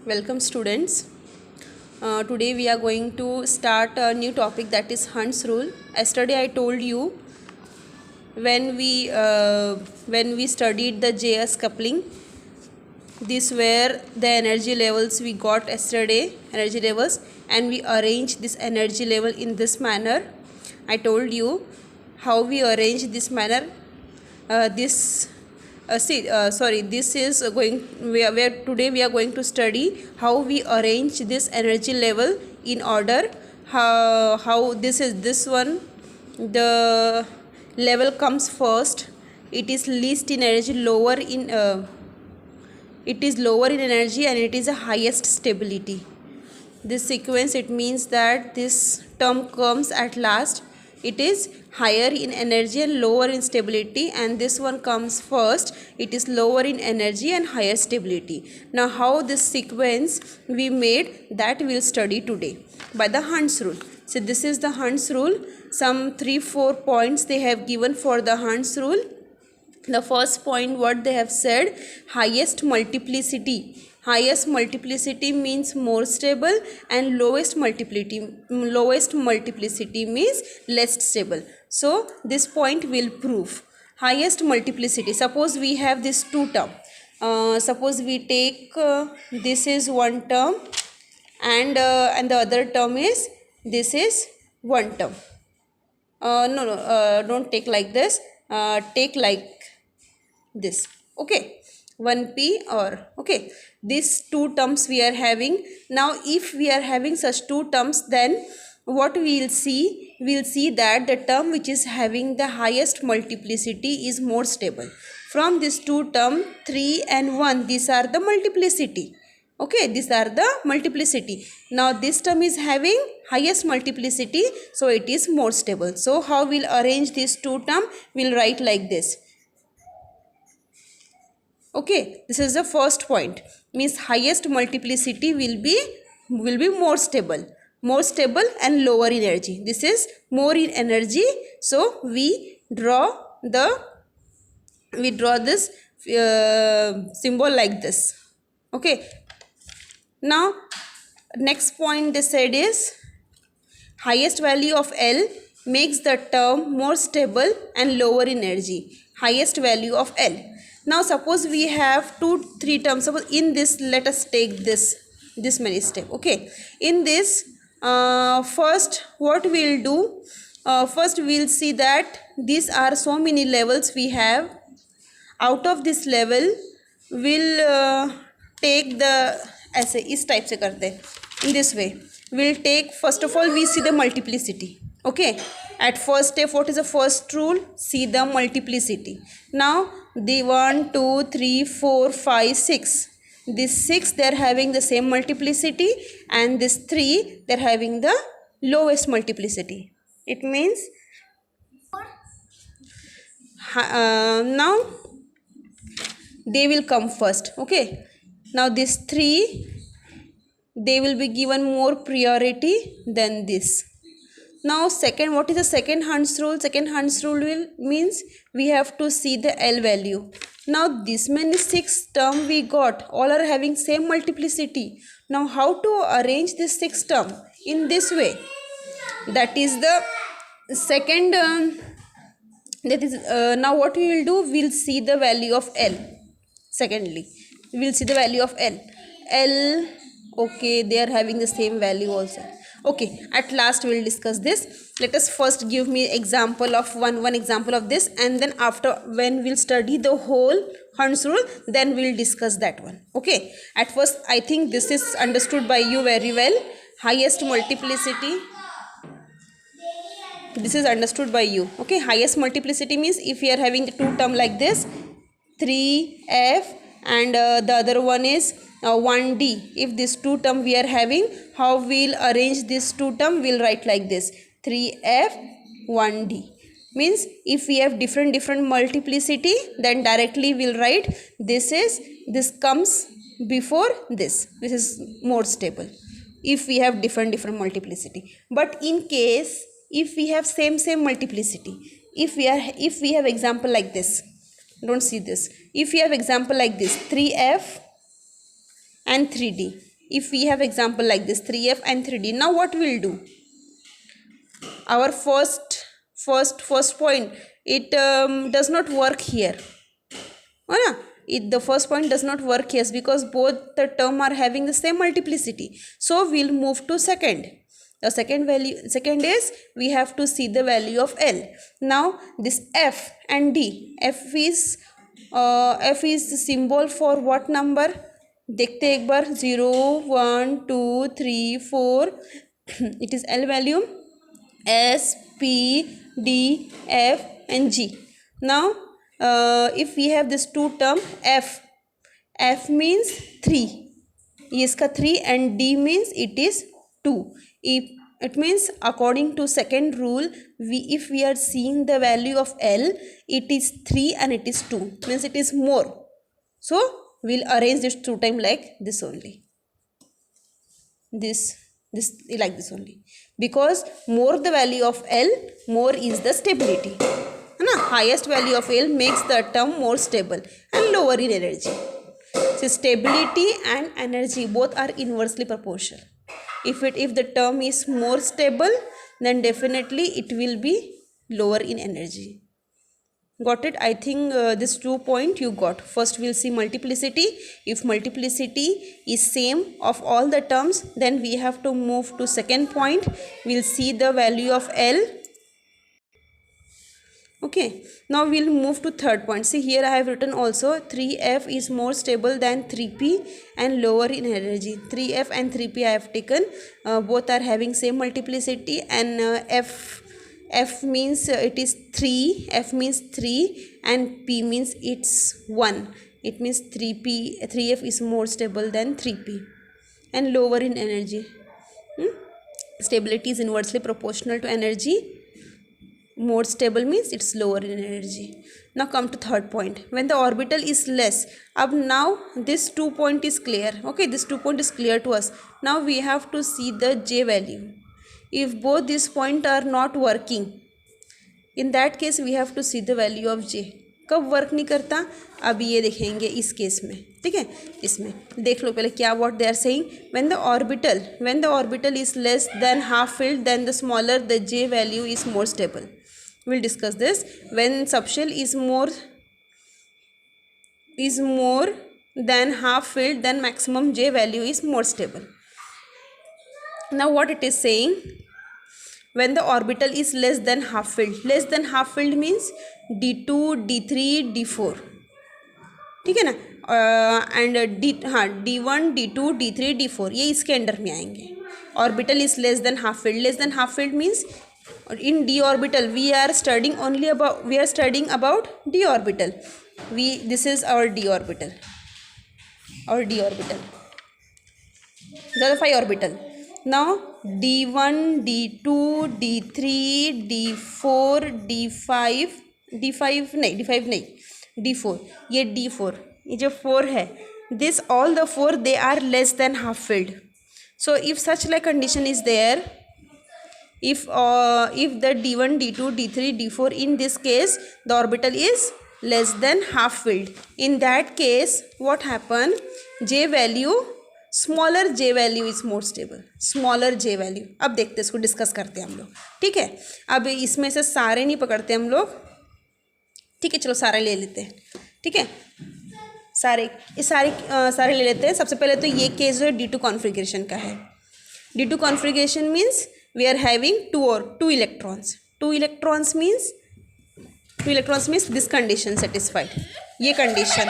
Welcome students. Today we are going to start a new topic, that is Hund's rule. Yesterday I told you when we studied the JS coupling, these were the energy levels we got yesterday, energy levels, and we arranged this energy level in this manner. I told you how we arrange this manner. This is going where today we are going to study how we arrange this energy level in order. How this one, the level comes first, it is least in energy, it is lower in energy, and it is the highest stability. This sequence, it means that this term comes at last, it is higher in energy and lower in stability, and this one comes first, it is lower in energy and higher stability. Now how this sequence we made, that we will study today by the Hund's rule. So this is the Hund's rule. Some 3-4 points they have given for the Hund's rule. The first point, what they have said, highest multiplicity. Highest multiplicity means more stable, and lowest multiplicity means less stable. So this point will prove highest multiplicity. Suppose we have this two term. Suppose we take this is one term, and the other term is this is one term. Don't take like this. Take like this. Okay. 1p or okay, these two terms we are having. Now if we are having such two terms, then what we will see, that the term which is having the highest multiplicity is more stable. From this two term, 3 and 1, these are the multiplicity. Okay, these are the multiplicity. Now this term is having highest multiplicity, so it is more stable. So how we'll arrange these two term? We'll write like this. Okay, this is the first point, means highest multiplicity will be more stable and lower in energy. This is more in energy, so we draw this symbol like this. Okay, now next point they said is highest value of L makes the term more stable and lower in energy. Highest value of L. Now suppose we have 2-3 terms. Suppose in this, let us take this many step. Okay, in this first what we will do, first we will see that these are so many levels we have. Out of this level we'll take the ऐसे इस type से करते हैं, in this way we'll take, first of all we see the multiplicity. Okay, at first step, what is the first rule? See the multiplicity. Now the 1 2 3 4 5 6, this 6 they are having the same multiplicity, and this 3 they are having the lowest multiplicity. It means now they will come first. Okay, now this 3 they will be given more priority than this. Now second, what is the second Hund's rule? Second Hund's rule means we have to see the L value. Now this many 6 term we got, all are having same multiplicity. Now how to arrange this 6 term? In this way. That is the second, now what we will do, we will see the value of L. Secondly, we will see the value of L. Okay, they are having the same value also. Okay, at last we will discuss this. Let us first give me example of one example of this, and then after, when we'll study the whole Hund's rule, then we'll discuss that one. Okay, at first I think this is understood by you very well. Highest multiplicity, this is understood by you. Okay, highest multiplicity means if we are having the two term like this, 3f, and the other one is 1d. If this two term we are having, how we'll arrange this two term? We'll write like this, 3f 1d. Means if we have different multiplicity, then directly we'll write this comes before this is more stable if we have different multiplicity. But in case if we have same multiplicity, if we have example like this, don't see this, if we have example like this, 3f and 3d, if we have example like this 3f and 3d, now what we'll do, our first point, it does not work here, the first point does not work here because both the term are having the same multiplicity. So we'll move to second. The second is we have to see the value of L. Now this F and D, F is the symbol for what number? देखते एक बार 0 1 2 3 4 it is L value, S P D F and G. Now if we have this two term F means 3, इसका 3 and D means it is 2. It means according to second rule, if we are seeing the value of L, it is 3 and it is 2, means it is more. So we'll arrange this two time like this only, this like this only, because more the value of L, more is the stability. Highest value of L makes the term more stable and lower in energy. So stability and energy both are inversely proportional. If the term is more stable, then definitely it will be lower in energy. Got it? I think this 2 point you got. First we'll see multiplicity. If multiplicity is same of all the terms, then we have to move to second point. We'll see the value of L. Okay, now we'll move to third point. See here I have written also 3f is more stable than 3p and lower in energy. 3f and 3p I have taken, both are having same multiplicity, and f means it is 3, f means 3 and p means it's 1. It means 3f is more stable than 3p and lower in energy. Stability is inversely proportional to energy. More stable means it's lower in energy. Now come to third point. When the orbital is less, now this 2 point is clear. Okay, this 2 point is clear to us. Now we have to see the J value. If both these points are not working, in that case we have to see the value of J. कब work नहीं करता, अब ये देखेंगे इस case में. ठीक है, इसमें देख लो पहले क्या what they are saying. When the orbital is less than half filled, then the smaller the J value is more stable. We'll discuss this. When subshell is more than half filled, then maximum J value is more stable. Now what it is saying, when the orbital is less than half filled means D2 D3 D4, ठीक है ना, and D1 D2 D3 D4 ये इसके under में आएंगे. Orbital is less than half field means in d orbital we are studying about d orbital. This is our d orbital. These are the 5 orbital. Now d1 d2 d3 d4 d5 नहीं d4, ये d4, ये जो 4 है, this all the 4 they are less than half filled. So if such like condition is there, if the d1 d2 d3 d4 in this case the orbital is less than half filled, in that case what happen, J value, smaller J value is more stable. Smaller J value, अब देखते हैं, इसको discuss करते हैं हम लोग. ठीक है, अब इसमें से सारे नहीं पकड़ते हम लोग. ठीक है, चलो सारे ले लेते हैं. ठीक है, सारे ले लेते हैं. सबसे पहले तो ये केस जो है D2 कॉन्फ़िगरेशन का है. D2 configuration means we are having two electrons. Two electrons means this condition satisfied. ये condition